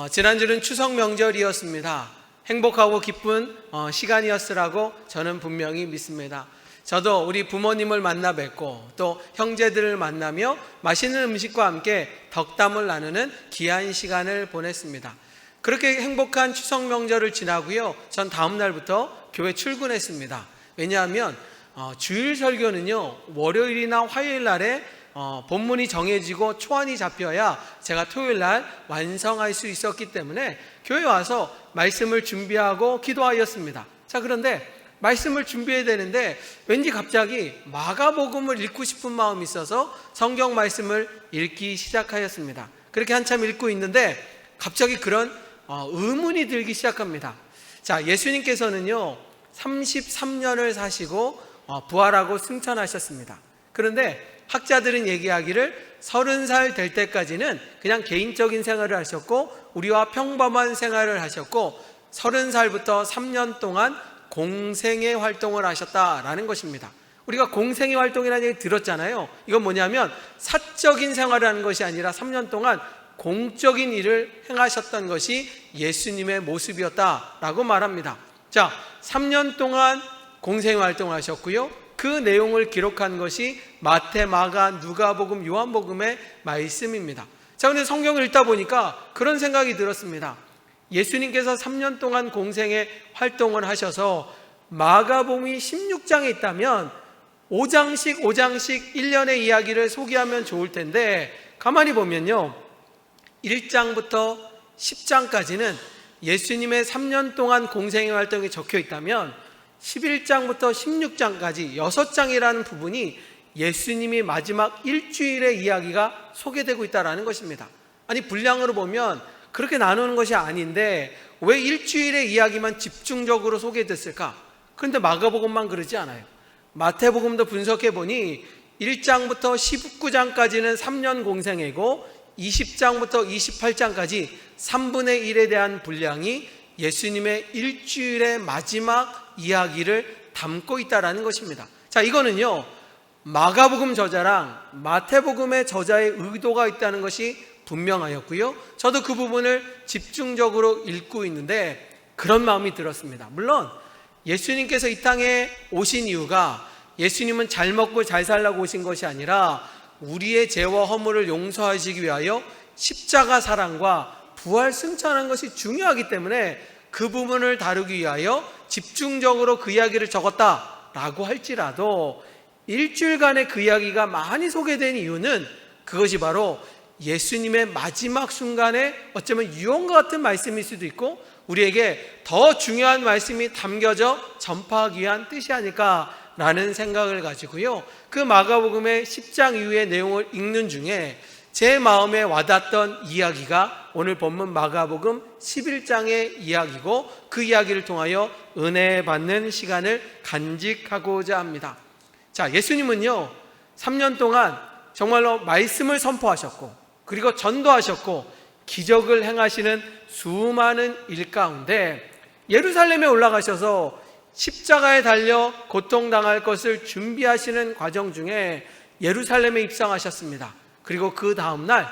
지난주는 추석 명절이었습니다. 행복하고 기쁜 시간이었으라고 저는 분명히 믿습니다. 저도 우리 부모님을 만나 뵙고 또 형제들을 만나며 맛있는 음식과 함께 덕담을 나누는 귀한 시간을 보냈습니다. 그렇게 행복한 추석 명절을 지나고요, 전 다음 날부터 교회 출근했습니다. 왜냐하면 주일 설교는요, 월요일이나 화요일 날에 본문이 정해지고 초안이 잡혀야 제가 토요일 날 완성할 수 있었기 때문에 교회 와서 말씀을 준비하고 기도하였습니다. 자, 그런데 말씀을 준비해야 되는데 왠지 갑자기 마가복음을 읽고 싶은 마음이 있어서 성경 말씀을 읽기 시작하였습니다. 그렇게 한참 읽고 있는데 갑자기 그런 의문이 들기 시작합니다. 자, 예수님께서는요 33년을 사시고 부활하고 승천하셨습니다. 그런데 학자들은 얘기하기를 30살 될 때까지는 그냥 개인적인 생활을 하셨고 우리와 평범한 생활을 하셨고 30살부터 3년 동안 공생의 활동을 하셨다라는 것입니다. 우리가 공생의 활동이라는 얘기 들었잖아요. 이건 뭐냐면 사적인 생활을 하는 것이 아니라 3년 동안 공적인 일을 행하셨던 것이 예수님의 모습이었다라고 말합니다. 자, 3년 동안 공생의 활동을 하셨고요, 그 내용을 기록한 것이 마태, 마가, 누가복음, 요한복음의 말씀입니다. 자, 근데 성경을 읽다 보니까 그런 생각이 들었습니다. 예수님께서 3년 동안 공생의 활동을 하셔서 마가복음이 16장에 있다면 5장씩 1년의 이야기를 소개하면 좋을 텐데 가만히 보면요, 1장부터 10장까지는 예수님의 3년 동안 공생의 활동이 적혀 있다면 11장부터 16장까지 6장이라는 부분이 예수님이 마지막 일주일의 이야기가 소개되고 있다는 것입니다. 아니, 분량으로 보면 그렇게 나누는 것이 아닌데 왜 일주일의 이야기만 집중적으로 소개됐을까? 그런데 마가복음만 그러지 않아요. 마태복음도 분석해 보니 1장부터 19장까지는 3년 공생애고 20장부터 28장까지 3분의 1에 대한 분량이 예수님의 일주일의 마지막 이야기를 담고 있다는 것입니다. 자, 이거는요 마가복음 저자랑 마태복음의 저자의 의도가 있다는 것이 분명하였고요, 저도 그 부분을 집중적으로 읽고 있는데 그런 마음이 들었습니다. 물론 예수님께서 이 땅에 오신 이유가 예수님은 잘 먹고 잘 살라고 오신 것이 아니라 우리의 죄와 허물을 용서하시기 위하여 십자가 사랑과 부활 승천한 것이 중요하기 때문에 그 부분을 다루기 위하여 집중적으로 그 이야기를 적었다라고 할지라도 일주일간의 그 이야기가 많이 소개된 이유는 그것이 바로 예수님의 마지막 순간에 어쩌면 유언과 같은 말씀일 수도 있고 우리에게 더 중요한 말씀이 담겨져 전파하기 위한 뜻이 아닐까라는 생각을 가지고요, 그 마가복음의 10장 이후의 내용을 읽는 중에 제 마음에 와닿던 이야기가 오늘 본문 마가복음 11장의 이야기고 그 이야기를 통하여 은혜 받는 시간을 간직하고자 합니다. 자, 예수님은요 3년 동안 정말로 말씀을 선포하셨고 그리고 전도하셨고 기적을 행하시는 수많은 일 가운데 예루살렘에 올라가셔서 십자가에 달려 고통당할 것을 준비하시는 과정 중에 예루살렘에 입성하셨습니다. 그리고 그 다음날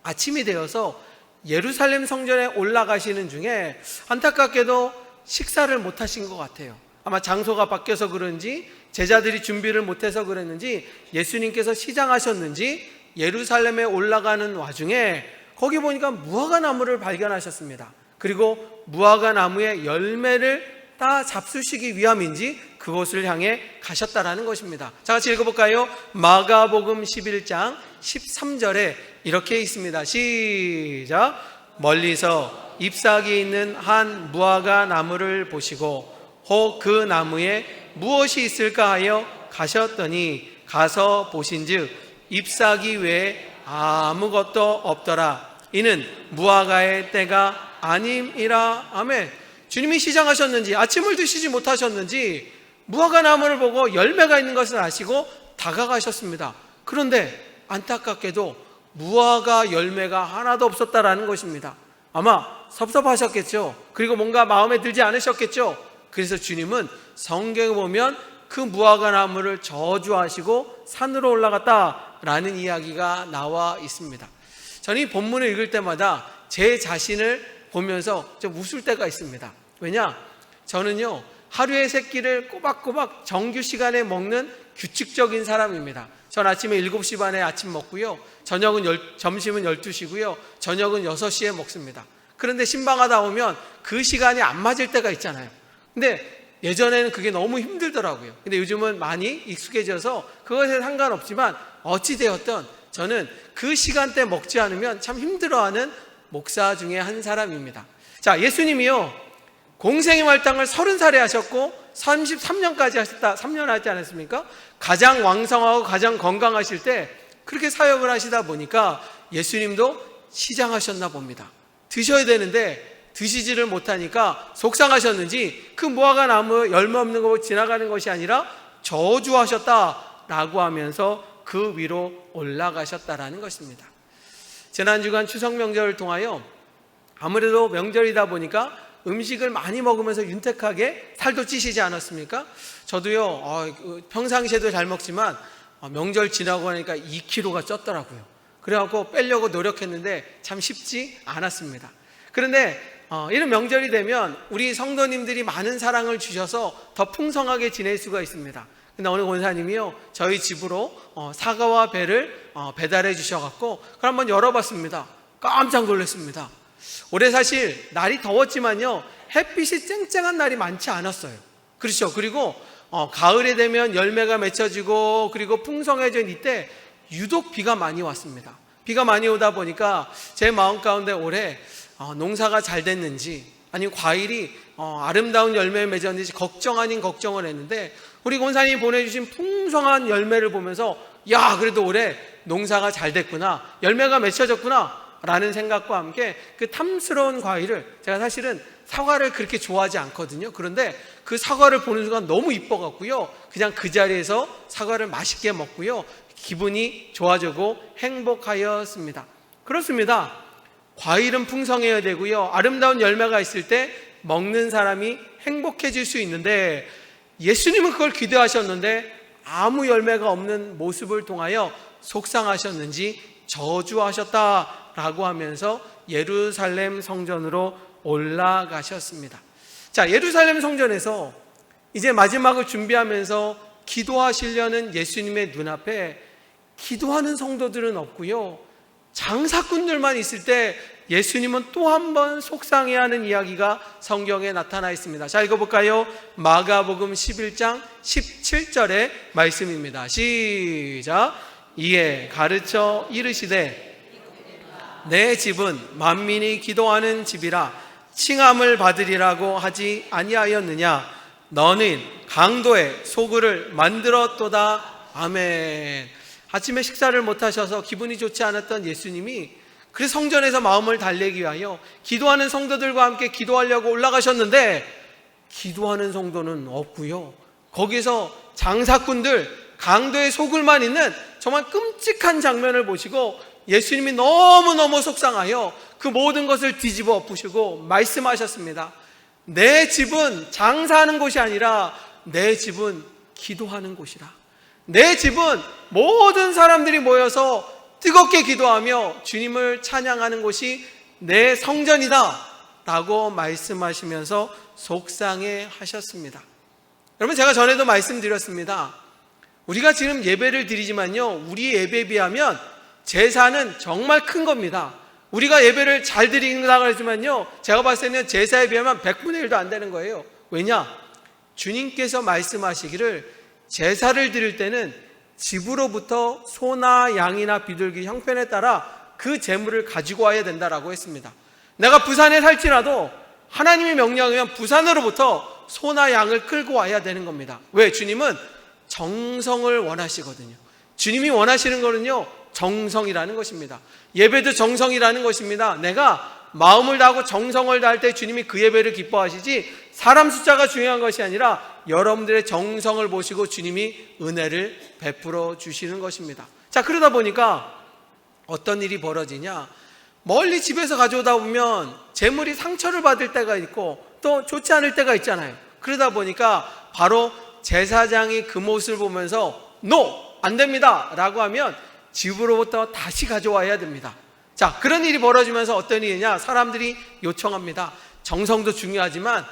아침이 되어서 예루살렘 성전에 올라가시는 중에 안타깝게도 식사를 못하신 것 같아요. 아마 장소가 바뀌어서 그런지 제자들이 준비를 못해서 그랬는지 예수님께서 시장하셨는지 예루살렘에 올라가는 와중에 거기 보니까 무화과나무를 발견하셨습니다. 그리고 무화과나무의 열매를 따 잡수시기 위함인지 그곳을 향해 가셨다라는 것입니다. 자, 같이 읽어볼까요? 마가복음 11장 13절에 이렇게 있습니다. 시작. 멀리서 잎사귀 있는 한 무화과나무를 보시고 혹 그 나무에 무엇이 있을까 하여 가셨더니 가서 보신즉 잎사귀 외에 아무것도 없더라. 이는 무화과의 때가 아님이라. 아멘. 주님이 시장하셨는지 아침을 드시지 못하셨는지 무화과 나무를 보고 열매가 있는 것을 아시고 다가가셨습니다. 그런데 안타깝게도 무화과 열매가 하나도 없었다라는 것입니다. 아마 섭섭하셨겠죠. 그리고 뭔가 마음에 들지 않으셨겠죠. 그래서 주님은 성경에 보면 그 무화과 나무를 저주하시고 산으로 올라갔다라는 이야기가 나와 있습니다. 저는 이 본문을 읽을 때마다 제 자신을 보면서 좀 웃을 때가 있습니다. 왜냐? 저는요, 하루의 세 끼를 꼬박꼬박 정규 시간에 먹는 규칙적인 사람입니다. 전 아침에 7시 반에 아침 먹고요, 점심은 12시고요, 저녁은 6시에 먹습니다. 그런데 신방하다 보면 그 시간이 안 맞을 때가 있잖아요. 근데 예전에는 그게 너무 힘들더라고요. 근데 요즘은 많이 익숙해져서 그것에 상관없지만 어찌되었든 저는 그 시간대 먹지 않으면 참 힘들어하는 목사 중에 한 사람입니다. 자, 예수님이요, 공생의 말당을 30살에 하셨고 33년까지 하셨다. 3년 하지 않았습니까? 가장 왕성하고 가장 건강하실 때 그렇게 사역을 하시다 보니까 예수님도 시장하셨나 봅니다. 드셔야 되는데 드시지를 못하니까 속상하셨는지 그 무화과 나무 열매 없는 거 지나가는 것이 아니라 저주하셨다라고 하면서 그 위로 올라가셨다라는 것입니다. 지난 주간 추석 명절을 통하여 아무래도 명절이다 보니까 음식을 많이 먹으면서 윤택하게 살도 찌시지 않았습니까? 저도요, 평상시에도 잘 먹지만 명절 지나고 나니까 2kg가 쪘더라고요. 그래갖고 빼려고 노력했는데 참 쉽지 않았습니다. 그런데 이런 명절이 되면 우리 성도님들이 많은 사랑을 주셔서 더 풍성하게 지낼 수가 있습니다. 근데 오늘 권사님이요, 저희 집으로 사과와 배를 배달해 주셔갖고 그걸 한번 열어봤습니다. 깜짝 놀랐습니다. 올해 사실 날이 더웠지만요, 햇빛이 쨍쨍한 날이 많지 않았어요. 그렇죠. 그리고 가을에 되면 열매가 맺혀지고 그리고 풍성해진 이때 유독 비가 많이 왔습니다. 비가 많이 오다 보니까 제 마음 가운데 올해 농사가 잘 됐는지 아니면 과일이 아름다운 열매를 맺었는지 걱정 아닌 걱정을 했는데 우리 권사님이 보내주신 풍성한 열매를 보면서 야, 그래도 올해 농사가 잘 됐구나, 열매가 맺혀졌구나 라는 생각과 함께 그 탐스러운 과일을, 제가 사실은 사과를 그렇게 좋아하지 않거든요. 그런데 그 사과를 보는 순간 너무 이뻐갖고요, 그냥 그 자리에서 사과를 맛있게 먹고요, 기분이 좋아지고 행복하였습니다. 그렇습니다. 과일은 풍성해야 되고요, 아름다운 열매가 있을 때 먹는 사람이 행복해질 수 있는데 예수님은 그걸 기대하셨는데 아무 열매가 없는 모습을 통하여 속상하셨는지 저주하셨다라고 하면서 예루살렘 성전으로 올라가셨습니다. 자, 예루살렘 성전에서 이제 마지막을 준비하면서 기도하시려는 예수님의 눈앞에 기도하는 성도들은 없고요, 장사꾼들만 있을 때 예수님은 또 한 번 속상해하는 이야기가 성경에 나타나 있습니다. 자, 읽어볼까요? 마가복음 11장 17절의 말씀입니다. 시작. 이에 가르쳐 이르시되 내 집은 만민이 기도하는 집이라 칭함을 받으리라고 하지 아니하였느냐? 너는 강도의 소굴을 만들었도다. 아멘. 아침에 식사를 못하셔서 기분이 좋지 않았던 예수님이 그래서 성전에서 마음을 달래기 위하여 기도하는 성도들과 함께 기도하려고 올라가셨는데 기도하는 성도는 없고요, 거기서 장사꾼들, 강도의 소굴만 있는 정말 끔찍한 장면을 보시고 예수님이 너무너무 속상하여 그 모든 것을 뒤집어 엎으시고 말씀하셨습니다. 내 집은 장사하는 곳이 아니라 내 집은 기도하는 곳이라. 내 집은 모든 사람들이 모여서 뜨겁게 기도하며 주님을 찬양하는 곳이 내 성전이다 라고 말씀하시면서 속상해 하셨습니다. 여러분, 제가 전에도 말씀드렸습니다. 우리가 지금 예배를 드리지만요, 우리 예배에 비하면 제사는 정말 큰 겁니다. 우리가 예배를 잘 드린다고 하지만요, 제가 봤을 때는 제사에 비하면 100분의 1도 안 되는 거예요. 왜냐? 주님께서 말씀하시기를 제사를 드릴 때는 집으로부터 소나 양이나 비둘기 형편에 따라 그 제물을 가지고 와야 된다라고 했습니다. 내가 부산에 살지라도 하나님의 명령이면 부산으로부터 소나 양을 끌고 와야 되는 겁니다. 왜? 주님은 정성을 원하시거든요. 주님이 원하시는 거는요, 정성이라는 것입니다. 예배도 정성이라는 것입니다. 내가 마음을 다하고 정성을 다할 때 주님이 그 예배를 기뻐하시지 사람 숫자가 중요한 것이 아니라 여러분들의 정성을 보시고 주님이 은혜를 베풀어 주시는 것입니다. 자, 그러다 보니까 어떤 일이 벌어지냐, 멀리 집에서 가져오다 보면 재물이 상처를 받을 때가 있고 또 좋지 않을 때가 있잖아요. 그러다 보니까 바로 제사장이 그 모습을 보면서 NO! 안 됩니다 라고 하면 집으로부터 다시 가져와야 됩니다. 자, 그런 일이 벌어지면서 어떤 일이냐? 사람들이 요청합니다. 정성도 중요하지만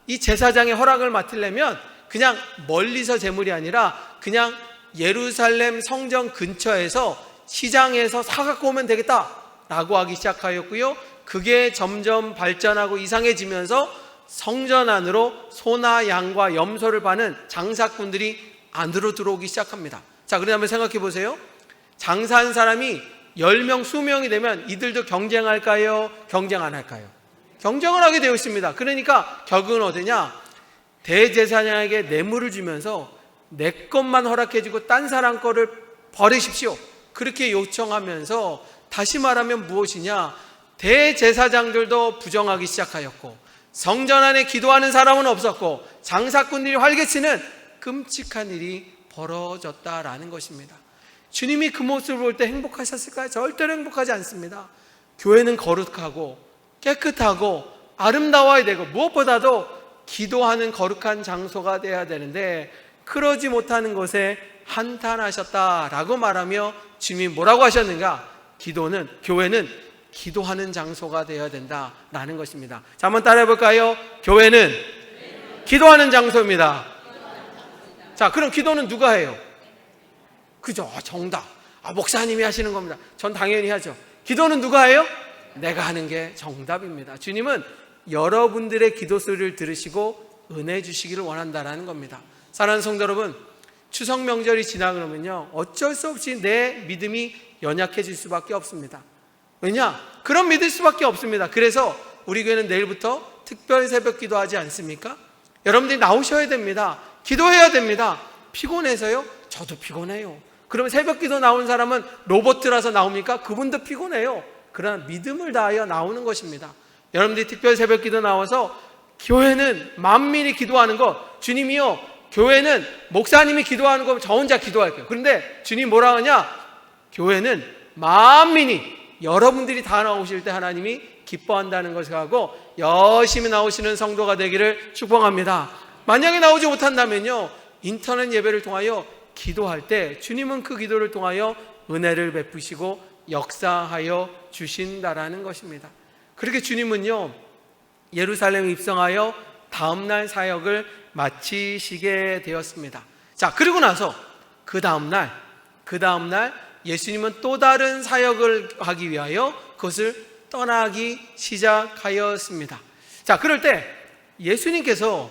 이 제사장의 허락을 맡으려면 그냥 멀리서 제물이 아니라 그냥 예루살렘 성전 근처에서 시장에서 사갖고 오면 되겠다라고 하기 시작하였고요. 그게 점점 발전하고 이상해지면서 성전 안으로 소나 양과 염소를 파는 장사꾼들이 안으로 들어오기 시작합니다. 자, 그러면 한번 생각해 보세요. 장사한 사람이 10명, 20명이 되면 이들도 경쟁할까요? 경쟁 안 할까요? 경쟁을 하게 되어 있습니다. 그러니까 결국은 어디냐? 대제사장에게 뇌물을 주면서 내 것만 허락해주고 딴 사람 거를 버리십시오. 그렇게 요청하면서 다시 말하면 무엇이냐? 대제사장들도 부정하기 시작하였고 성전 안에 기도하는 사람은 없었고 장사꾼들이 활개치는 끔찍한 일이 벌어졌다라는 것입니다. 주님이 그 모습을 볼 때 행복하셨을까요? 절대로 행복하지 않습니다. 교회는 거룩하고 깨끗하고 아름다워야 되고 무엇보다도 기도하는 거룩한 장소가 되어야 되는데 그러지 못하는 것에 한탄하셨다라고 말하며 주님이 뭐라고 하셨는가? 교회는 기도하는 장소가 되어야 된다라는 것입니다. 자, 한번 따라해 볼까요? 교회는 기도하는 장소입니다. 자, 그럼 기도는 누가 해요? 그죠? 정답. 목사님이 하시는 겁니다. 전 당연히 하죠. 기도는 누가 해요? 내가 하는 게 정답입니다. 주님은 여러분들의 기도 소리를 들으시고 은혜 주시기를 원한다라는 겁니다. 사랑하는 성도 여러분, 추석 명절이 지나 그러면요 어쩔 수 없이 내 믿음이 연약해질 수밖에 없습니다. 왜냐? 그럼 믿을 수밖에 없습니다. 그래서 우리 교회는 내일부터 특별 새벽 기도하지 않습니까? 여러분들이 나오셔야 됩니다. 기도해야 됩니다. 피곤해서요? 저도 피곤해요. 그러면 새벽 기도 나온 사람은 로봇이라서 나옵니까? 그분도 피곤해요. 그러나 믿음을 다하여 나오는 것입니다. 여러분들이 특별 새벽 기도 나와서 교회는 만민이 기도하는 것, 주님이요 교회는 목사님이 기도하는 거 저 혼자 기도할게요. 그런데 주님 뭐라 하냐? 교회는 만민이 여러분들이 다 나오실 때 하나님이 기뻐한다는 것을 하고 열심히 나오시는 성도가 되기를 축복합니다. 만약에 나오지 못한다면요 인터넷 예배를 통하여 기도할 때 주님은 그 기도를 통하여 은혜를 베푸시고 역사하여 주신다라는 것입니다. 그렇게 주님은요 예루살렘에 입성하여 다음날 사역을 마치시게 되었습니다. 자, 그리고 나서 그 다음날 예수님은 또 다른 사역을 하기 위하여 그것을 떠나기 시작하였습니다. 자, 그럴 때 예수님께서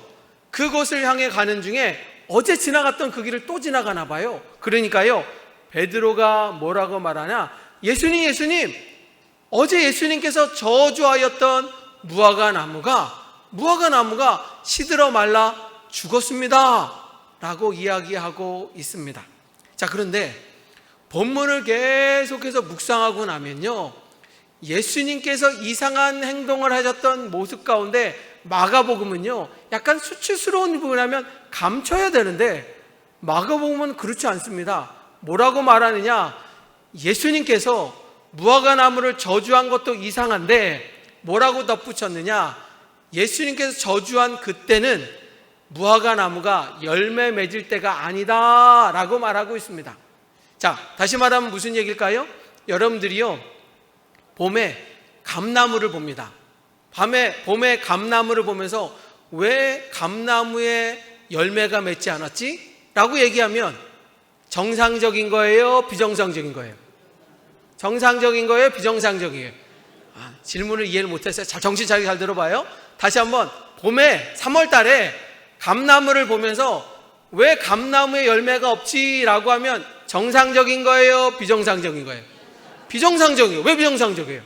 그곳을 향해 가는 중에 어제 지나갔던 그 길을 또 지나가나 봐요. 그러니까요 베드로가 뭐라고 말하냐? 예수님, 어제 예수님께서 저주하였던 무화과 나무가 시들어 말라 죽었습니다 라고 이야기하고 있습니다. 자, 그런데 본문을 계속해서 묵상하고 나면요 예수님께서 이상한 행동을 하셨던 모습 가운데 마가복음은요 약간 수치스러운 부분을 하면 감춰야 되는데 마가복음은 그렇지 않습니다. 뭐라고 말하느냐? 예수님께서 무화과 나무를 저주한 것도 이상한데 뭐라고 덧붙였느냐? 예수님께서 저주한 그때는 무화과 나무가 열매 맺을 때가 아니다 라고 말하고 있습니다. 자, 다시 말하면 무슨 얘기일까요? 여러분들이요 봄에 감나무를 봅니다. 봄에 감나무를 보면서 왜 감나무에 열매가 맺지 않았지? 라고 얘기하면 정상적인 거예요? 비정상적인 거예요? 정상적인 거예요? 비정상적이에요? 질문을 이해를 못했어요. 자, 정신 차리게 잘 들어봐요. 다시 한번 봄에 3월 달에 감나무를 보면서 왜 감나무에 열매가 없지? 라고 하면 정상적인 거예요? 비정상적인 거예요? 비정상적이에요. 왜 비정상적이에요?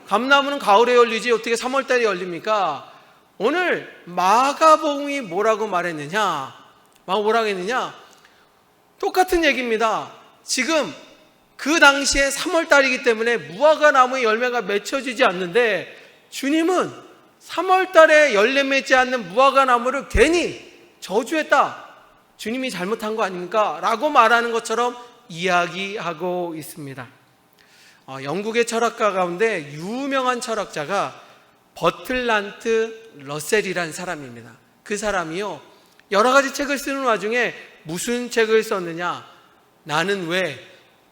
감나무는 가을에 열리지 어떻게 3월 달에 열립니까? 오늘 마가복음이 뭐라고 말했느냐? 뭐라고 했느냐? 똑같은 얘기입니다. 지금 그 당시에 3월 달이기 때문에 무화과 나무의 열매가 맺혀지지 않는데 주님은 3월 달에 열매 맺지 않는 무화과 나무를 괜히 저주했다. 주님이 잘못한 거 아닙니까? 라고 말하는 것처럼 이야기하고 있습니다. 영국의 철학가 가운데 유명한 철학자가 버틀란트 러셀이라는 사람입니다. 그 사람이요 여러 가지 책을 쓰는 와중에 무슨 책을 썼느냐? 나는 왜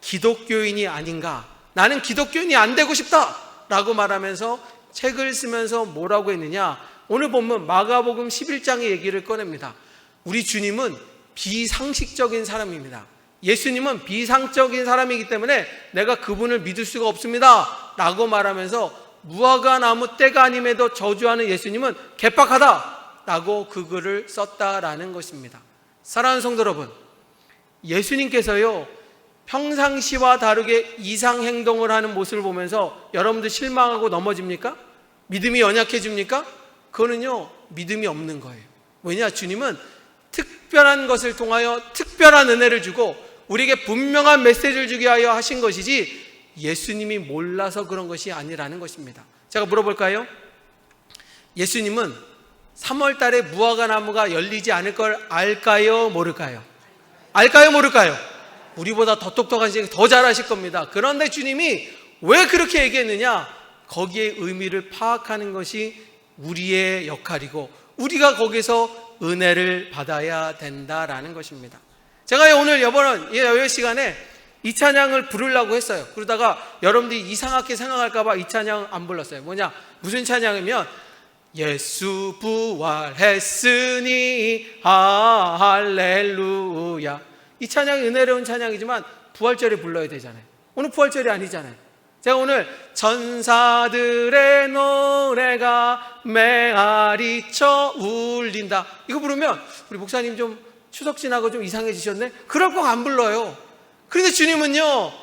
기독교인이 아닌가? 나는 기독교인이 안 되고 싶다 라고 말하면서 책을 쓰면서 뭐라고 했느냐, 오늘 보면 마가복음 11장의 얘기를 꺼냅니다. 우리 주님은 비상식적인 사람입니다. 예수님은 비상적인 사람이기 때문에 내가 그분을 믿을 수가 없습니다 라고 말하면서 무화과나무 때가 아님에도 저주하는 예수님은 개빡하다 라고 그 글을 썼다라는 것입니다. 사랑하는 성도 여러분, 예수님께서요 평상시와 다르게 이상 행동을 하는 모습을 보면서 여러분들 실망하고 넘어집니까? 믿음이 연약해집니까? 그거는요 믿음이 없는 거예요. 왜냐, 주님은 특별한 것을 통하여 특별한 은혜를 주고 우리에게 분명한 메시지를 주게 하여 하신 것이지 예수님이 몰라서 그런 것이 아니라는 것입니다. 제가 물어볼까요? 예수님은 3월 달에 무화과 나무가 열리지 않을 걸 알까요? 모를까요? 알까요? 모를까요? 우리보다 더 똑똑하시고 더 잘하실 겁니다. 그런데 주님이 왜 그렇게 얘기했느냐? 거기에 의미를 파악하는 것이 우리의 역할이고 우리가 거기서 은혜를 받아야 된다라는 것입니다. 제가 오늘 이번 예배 시간에 이 찬양을 부르려고 했어요. 그러다가 여러분들이 이상하게 생각할까봐 이 찬양 안 불렀어요. 뭐냐? 무슨 찬양이면 예수 부활했으니 할렐루야. 이 찬양이 은혜로운 찬양이지만 부활절에 불러야 되잖아요. 오늘 부활절이 아니잖아요. 제가 오늘 전사들의 노래가 메아리쳐 울린다 이거 부르면 우리 목사님 좀 추석 지나고 좀 이상해지셨네? 그럴 거 안 불러요. 그런데 주님은요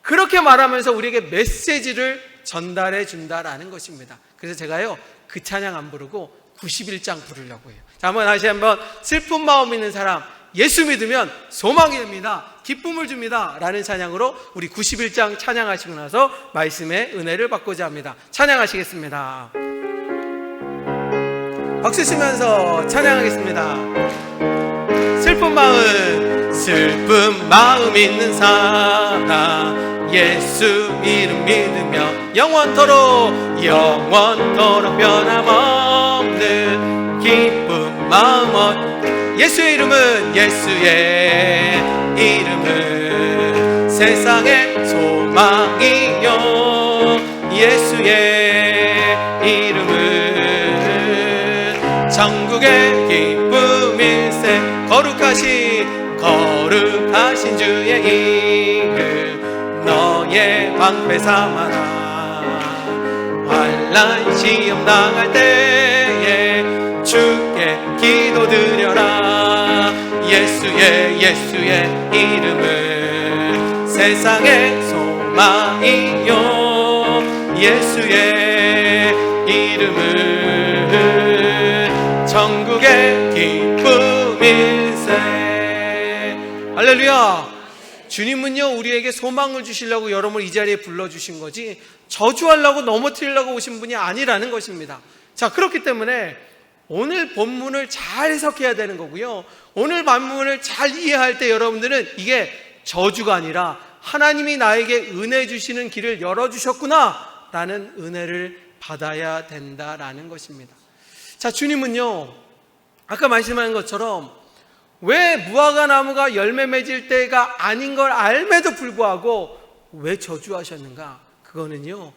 그렇게 말하면서 우리에게 메시지를 전달해 준다라는 것입니다. 그래서 제가요 그 찬양 안 부르고 91장 부르려고 해요. 자, 다시 한번 슬픈 마음 있는 사람, 예수 믿으면 소망이 됩니다, 기쁨을 줍니다 라는 찬양으로 우리 91장 찬양하시고 나서 말씀의 은혜를 받고자 합니다. 찬양하시겠습니다. 박수 치면서 찬양하겠습니다. 슬픈 마음 있는 사람, 예수 이름 믿으며 영원토록 변함없는 기쁜 마음, 예수의 이름은 세상의 소망이요, 예수의 이름은 천국의 기쁨일세, 거룩하신 주의 이름 너의 방패 삼아라. 환난 시험 당할 때에 주께 기도드려라. 예수의 이름은 세상의 소망이요, 예수의 이름은 천국의 기쁨일세. 할렐루야. 주님은요 우리에게 소망을 주시려고 여러분을 이 자리에 불러주신 거지 저주하려고 넘어뜨리려고 오신 분이 아니라는 것입니다. 자, 그렇기 때문에 오늘 본문을 잘 해석해야 되는 거고요, 오늘 본문을 잘 이해할 때 여러분들은 이게 저주가 아니라 하나님이 나에게 은혜 주시는 길을 열어주셨구나 라는 은혜를 받아야 된다라는 것입니다. 자, 주님은요 아까 말씀한 것처럼 왜 무화과 나무가 열매 맺을 때가 아닌 걸 알매도 불구하고 왜 저주하셨는가? 그거는요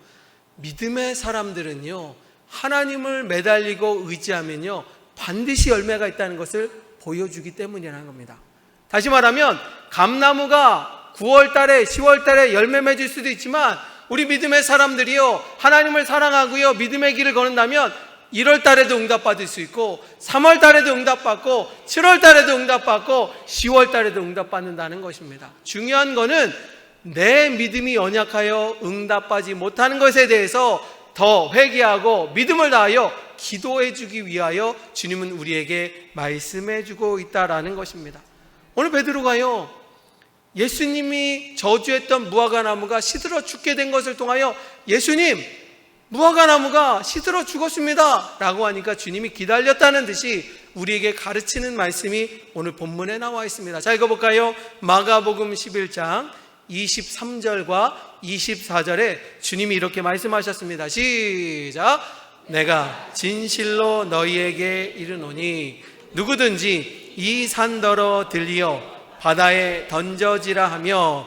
믿음의 사람들은요 하나님을 매달리고 의지하면요 반드시 열매가 있다는 것을 보여주기 때문이라는 겁니다. 다시 말하면 감나무가 9월달에 10월달에 열매 맺을 수도 있지만 우리 믿음의 사람들이요 하나님을 사랑하고요 믿음의 길을 걸은다면 1월 달에도 응답받을 수 있고 3월 달에도 응답받고 7월 달에도 응답받고 10월 달에도 응답받는다는 것입니다. 중요한 거는 내 믿음이 연약하여 응답받지 못하는 것에 대해서 더 회개하고 믿음을 다하여 기도해 주기 위하여 주님은 우리에게 말씀해 주고 있다라는 것입니다. 오늘 베드로가요 예수님이 저주했던 무화과 나무가 시들어 죽게 된 것을 통하여 예수님 무화과 나무가 시들어 죽었습니다 라고 하니까 주님이 기다렸다는 듯이 우리에게 가르치는 말씀이 오늘 본문에 나와 있습니다. 자, 읽어볼까요? 마가복음 11장 23절과 24절에 주님이 이렇게 말씀하셨습니다. 시작. 내가 진실로 너희에게 이르노니 누구든지 이 산더러 들리어 바다에 던져지라 하며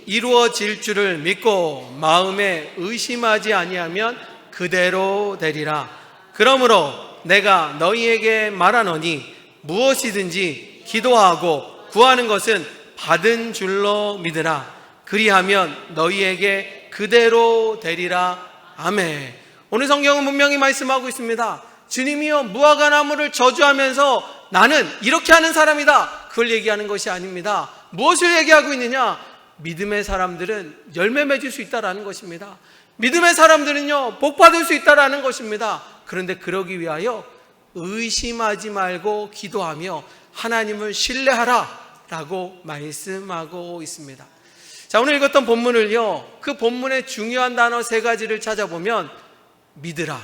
이루어질 줄을 믿고 마음에 의심하지 아니하면 그대로 되리라. 그러므로 내가 너희에게 말하노니 무엇이든지 기도하고 구하는 것은 받은 줄로 믿으라. 그리하면 너희에게 그대로 되리라. 아멘. 오늘 성경은 분명히 말씀하고 있습니다. 주님이여 무화과나무를 저주하면서 나는 이렇게 하는 사람이다, 그걸 얘기하는 것이 아닙니다. 무엇을 얘기하고 있느냐? 믿음의 사람들은 열매 맺을 수 있다라는 것입니다. 믿음의 사람들은요 복 받을 수 있다라는 것입니다. 그런데 그러기 위하여 의심하지 말고 기도하며 하나님을 신뢰하라 라고 말씀하고 있습니다. 자, 오늘 읽었던 본문을요, 그 본문의 중요한 단어 3가지를 찾아보면 믿으라,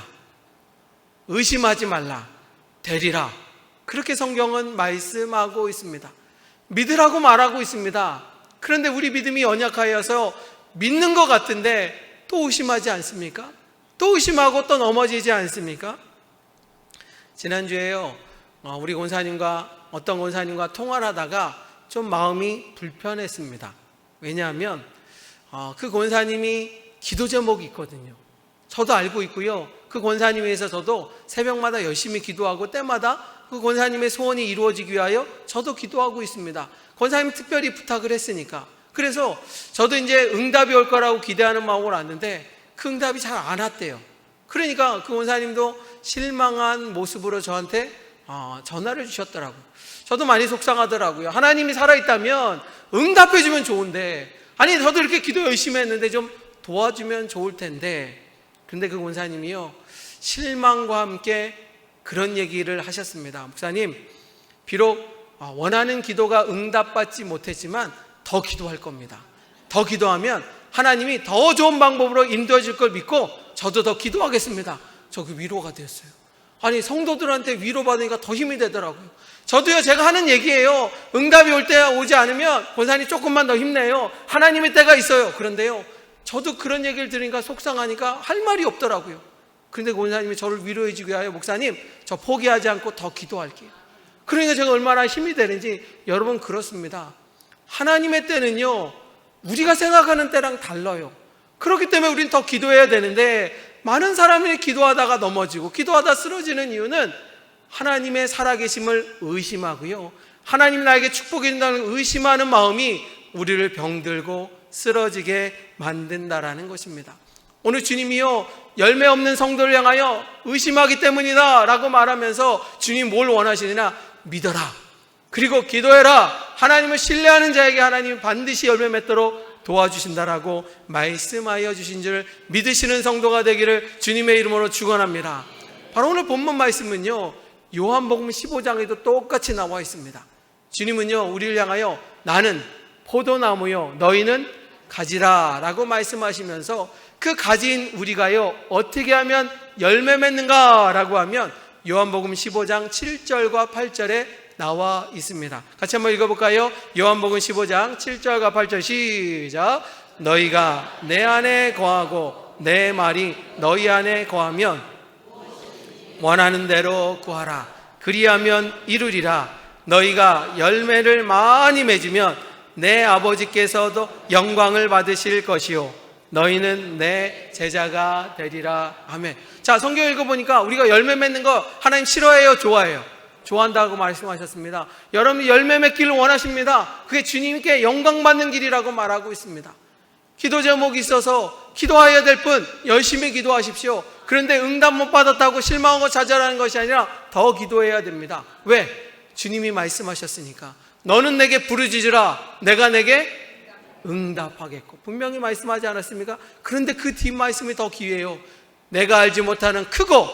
의심하지 말라, 되리라, 그렇게 성경은 말씀하고 있습니다. 믿으라고 말하고 있습니다. 그런데 우리 믿음이 연약하여서 믿는 것 같은데 또 의심하지 않습니까? 또 의심하고 또 넘어지지 않습니까? 지난주에요, 우리 권사님과 어떤 권사님과 통화를 하다가 좀 마음이 불편했습니다. 왜냐하면 그 권사님이 기도 제목이 있거든요. 저도 알고 있고요, 그 권사님에 의해서 저도 새벽마다 열심히 기도하고 때마다 그 권사님의 소원이 이루어지기 위하여 저도 기도하고 있습니다. 권사님 특별히 부탁을 했으니까. 그래서 저도 이제 응답이 올 거라고 기대하는 마음으로 왔는데 그 응답이 잘 안 왔대요. 그러니까 그 권사님도 실망한 모습으로 저한테 전화를 주셨더라고요. 저도 많이 속상하더라고요. 하나님이 살아있다면 응답해 주면 좋은데, 아니 저도 이렇게 기도 열심히 했는데 좀 도와주면 좋을 텐데. 근데 그 권사님이요, 실망과 함께 그런 얘기를 하셨습니다. 목사님, 비록 원하는 기도가 응답받지 못했지만 더 기도할 겁니다. 더 기도하면 하나님이 더 좋은 방법으로 인도해 줄 걸 믿고 저도 더 기도하겠습니다. 저 그 위로가 되었어요. 아니 성도들한테 위로받으니까 더 힘이 되더라고요. 저도요, 제가 하는 얘기예요. 응답이 올 때 오지 않으면 권사님 조금만 더 힘내요, 하나님의 때가 있어요. 그런데요, 저도 그런 얘기를 들으니까 속상하니까 할 말이 없더라고요. 그런데 권사님이 저를 위로해 주기 위하여 목사님 저 포기하지 않고 더 기도할게요. 그러니까 제가 얼마나 힘이 되는지. 여러분 그렇습니다. 하나님의 때는요 우리가 생각하는 때랑 달라요. 그렇기 때문에 우리는 더 기도해야 되는데 많은 사람이 기도하다가 넘어지고 기도하다 쓰러지는 이유는 하나님의 살아계심을 의심하고요, 하나님 나에게 축복이 된다는 의심하는 마음이 우리를 병들고 쓰러지게 만든다라는 것입니다. 오늘 주님이요 열매 없는 성도를 향하여 의심하기 때문이다 라고 말하면서 주님 뭘 원하시느냐? 믿어라, 그리고 기도해라. 하나님을 신뢰하는 자에게 하나님이 반드시 열매 맺도록 도와주신다라고 말씀하여 주신 줄 믿으시는 성도가 되기를 주님의 이름으로 축원합니다. 바로 오늘 본문 말씀은요 요한복음 15장에도 똑같이 나와 있습니다. 주님은요 우리를 향하여 나는 포도나무요 너희는 가지라 라고 말씀하시면서 그 가지인 우리가요 어떻게 하면 열매 맺는가 라고 하면 요한복음 15장 7절과 8절에 나와 있습니다. 같이 한번 읽어볼까요? 요한복음 15장 7절과 8절 시작. 너희가 내 안에 거하고 내 말이 너희 안에 거하면 원하는 대로 구하라. 그리하면 이루리라. 너희가 열매를 많이 맺으면 내 아버지께서도 영광을 받으실 것이요 너희는 내 제자가 되리라. 아멘. 자, 성경 읽어보니까 우리가 열매 맺는 거 하나님 싫어해요, 좋아해요? 좋아한다고 말씀하셨습니다. 여러분이 열매 맺기를 원하십니다. 그게 주님께 영광 받는 길이라고 말하고 있습니다. 기도 제목이 있어서 기도해야 될 뿐 열심히 기도하십시오. 그런데 응답 못 받았다고 실망하고 좌절하는 것이 아니라 더 기도해야 됩니다. 왜? 주님이 말씀하셨으니까. 너는 내게 부르짖으라 내가 내게 응답하겠고, 분명히 말씀하지 않았습니까? 그런데 그 뒷말씀이 더 귀해요. 내가 알지 못하는 크고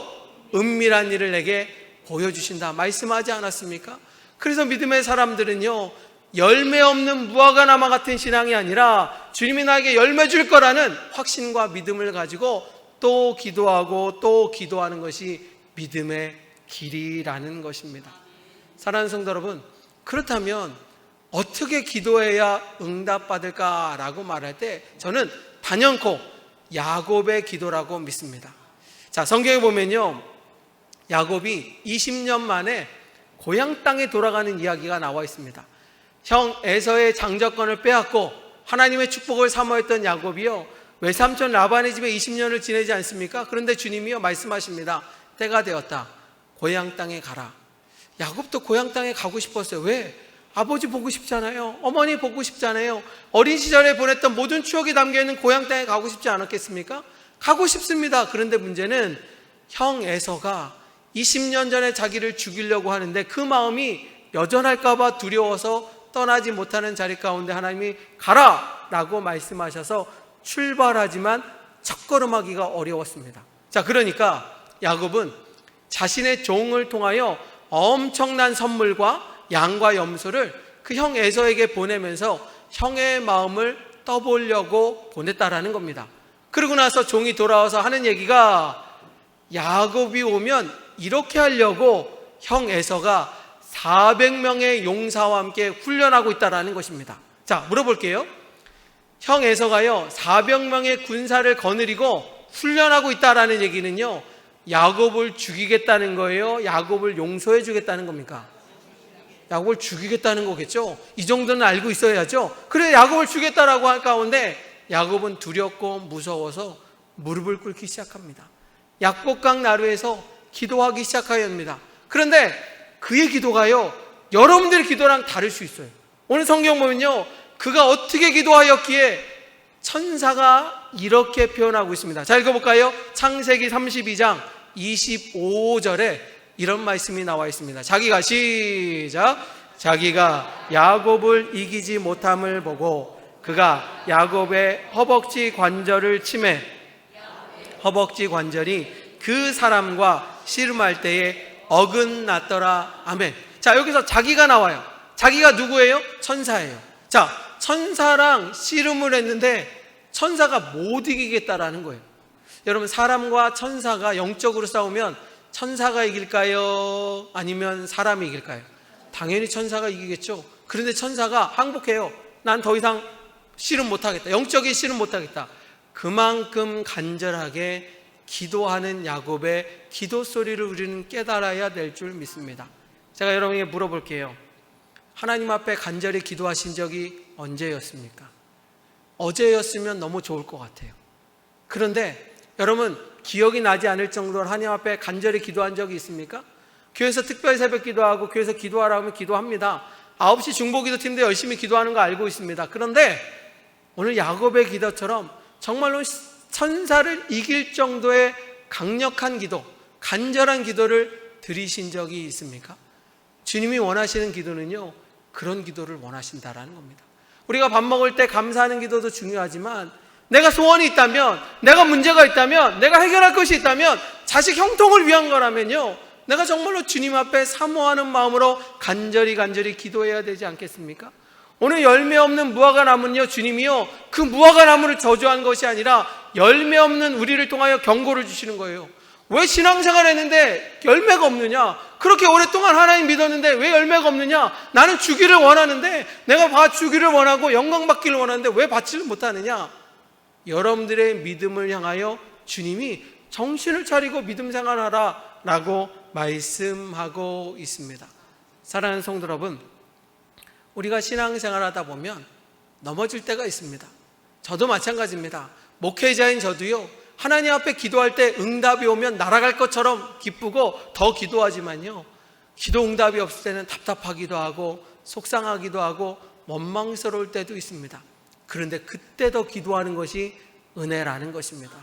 은밀한 일을 내게 보여주신다 말씀하지 않았습니까? 그래서 믿음의 사람들은요 열매 없는 무화과나무 같은 신앙이 아니라 주님이 나에게 열매 줄 거라는 확신과 믿음을 가지고 또 기도하고 또 기도하는 것이 믿음의 길이라는 것입니다. 사랑하는 성도 여러분, 그렇다면 어떻게 기도해야 응답받을까라고 말할 때 저는 단연코 야곱의 기도라고 믿습니다. 자, 성경에 보면요 야곱이 20년 만에 고향 땅에 돌아가는 이야기가 나와 있습니다. 형 에서의 장자권을 빼앗고 하나님의 축복을 사모했던 야곱이요, 외삼촌 라반의 집에 20년을 지내지 않습니까? 그런데 주님이요 말씀하십니다. 때가 되었다, 고향 땅에 가라. 야곱도 고향 땅에 가고 싶었어요. 왜? 아버지 보고 싶잖아요. 어머니 보고 싶잖아요. 어린 시절에 보냈던 모든 추억이 담겨있는 고향 땅에 가고 싶지 않았겠습니까? 가고 싶습니다. 그런데 문제는 형 에서가 20년 전에 자기를 죽이려고 하는데 그 마음이 여전할까 봐 두려워서 떠나지 못하는 자리 가운데 하나님이 가라 라고 말씀하셔서 출발하지만 첫걸음하기가 어려웠습니다. 자, 그러니까 야곱은 자신의 종을 통하여 엄청난 선물과 양과 염소를 그 형 에서에게 보내면서 형의 마음을 떠보려고 보냈다라는 겁니다. 그러고 나서 종이 돌아와서 하는 얘기가, 야곱이 오면 이렇게 하려고 형 에서가 400명의 용사와 함께 훈련하고 있다라는 것입니다. 자, 물어볼게요. 형 에서가요 400명의 군사를 거느리고 훈련하고 있다라는 얘기는요, 야곱을 죽이겠다는 거예요? 야곱을 용서해 주겠다는 겁니까? 야곱을 죽이겠다는 거겠죠? 이 정도는 알고 있어야죠. 그래, 야곱을 죽였다라고 할 가운데 야곱은 두렵고 무서워서 무릎을 꿇기 시작합니다. 약복강 나루에서 기도하기 시작하였습니다. 그런데 그의 기도가요 여러분들의 기도랑 다를 수 있어요. 오늘 성경 보면요, 그가 어떻게 기도하였기에 천사가 이렇게 표현하고 있습니다. 자, 읽어볼까요? 창세기 32장 25절에 이런 말씀이 나와 있습니다. 자기가 시작. 자기가 야곱을 이기지 못함을 보고 그가 야곱의 허벅지 관절을 치매 허벅지 관절이 그 사람과 씨름할 때에 어긋났더라. 아멘. 자, 여기서 자기가 나와요. 자기가 누구예요? 천사예요. 자, 천사랑 씨름을 했는데 천사가 못 이기겠다라는 거예요. 여러분, 사람과 천사가 영적으로 싸우면 천사가 이길까요? 아니면 사람이 이길까요? 당연히 천사가 이기겠죠. 그런데 천사가 항복해요. 난 더 이상 씨름 못하겠다. 영적인 씨름 못하겠다. 그만큼 간절하게 기도하는 야곱의 기도 소리를 우리는 깨달아야 될 줄 믿습니다. 제가 여러분에게 물어볼게요. 하나님 앞에 간절히 기도하신 적이 언제였습니까? 어제였으면 너무 좋을 것 같아요. 그런데 여러분, 기억이 나지 않을 정도로 하나님 앞에 간절히 기도한 적이 있습니까? 교회에서 특별 새벽 기도하고 교회에서 기도하라 하면 기도합니다. 9시 중보기도팀도 열심히 기도하는 거 알고 있습니다. 그런데 오늘 야곱의 기도처럼 정말로 천사를 이길 정도의 강력한 기도, 간절한 기도를 드리신 적이 있습니까? 주님이 원하시는 기도는요, 그런 기도를 원하신다라는 겁니다. 우리가 밥 먹을 때 감사하는 기도도 중요하지만, 내가 소원이 있다면, 내가 문제가 있다면, 내가 해결할 것이 있다면, 자식 형통을 위한 거라면요, 내가 정말로 주님 앞에 사모하는 마음으로 간절히 기도해야 되지 않겠습니까? 오늘 열매 없는 무화과 나무는요, 주님이요 그 무화과 나무를 저주한 것이 아니라 열매 없는 우리를 통하여 경고를 주시는 거예요. 왜 신앙생활 했는데 열매가 없느냐? 그렇게 오랫동안 하나님 믿었는데 왜 열매가 없느냐? 나는 주기를 원하는데, 내가 주기를 원하고 영광 받기를 원하는데 왜 받지를 못하느냐? 여러분들의 믿음을 향하여 주님이 정신을 차리고 믿음 생활하라 라고 말씀하고 있습니다. 사랑하는 성도 여러분, 우리가 신앙생활 하다 보면 넘어질 때가 있습니다. 저도 마찬가지입니다. 목회자인 저도요, 하나님 앞에 기도할 때 응답이 오면 날아갈 것처럼 기쁘고 더 기도하지만요, 기도 응답이 없을 때는 답답하기도 하고 속상하기도 하고 원망스러울 때도 있습니다. 그런데 그때 더 기도하는 것이 은혜라는 것입니다.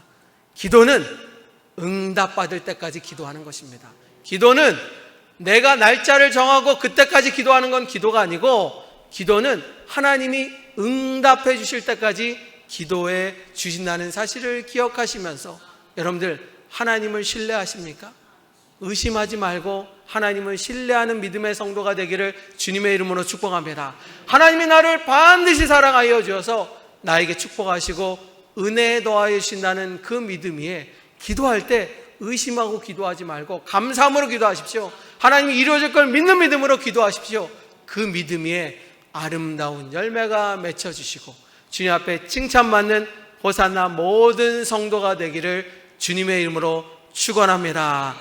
기도는 응답받을 때까지 기도하는 것입니다. 기도는 내가 날짜를 정하고 그때까지 기도하는 건 기도가 아니고, 기도는 하나님이 응답해 주실 때까지 기도해 주신다는 사실을 기억하시면서, 여러분들 하나님을 신뢰하십니까? 의심하지 말고 하나님을 신뢰하는 믿음의 성도가 되기를 주님의 이름으로 축복합니다. 하나님이 나를 반드시 사랑하여 주셔서 나에게 축복하시고 은혜에 더하여 주신다는 그 믿음 위에 기도할 때 의심하고 기도하지 말고 감사함으로 기도하십시오. 하나님이 이루어질 걸 믿는 믿음으로 기도하십시오. 그 믿음 위에 아름다운 열매가 맺혀주시고 주님 앞에 칭찬받는 호산나 모든 성도가 되기를 주님의 이름으로 축원합니다.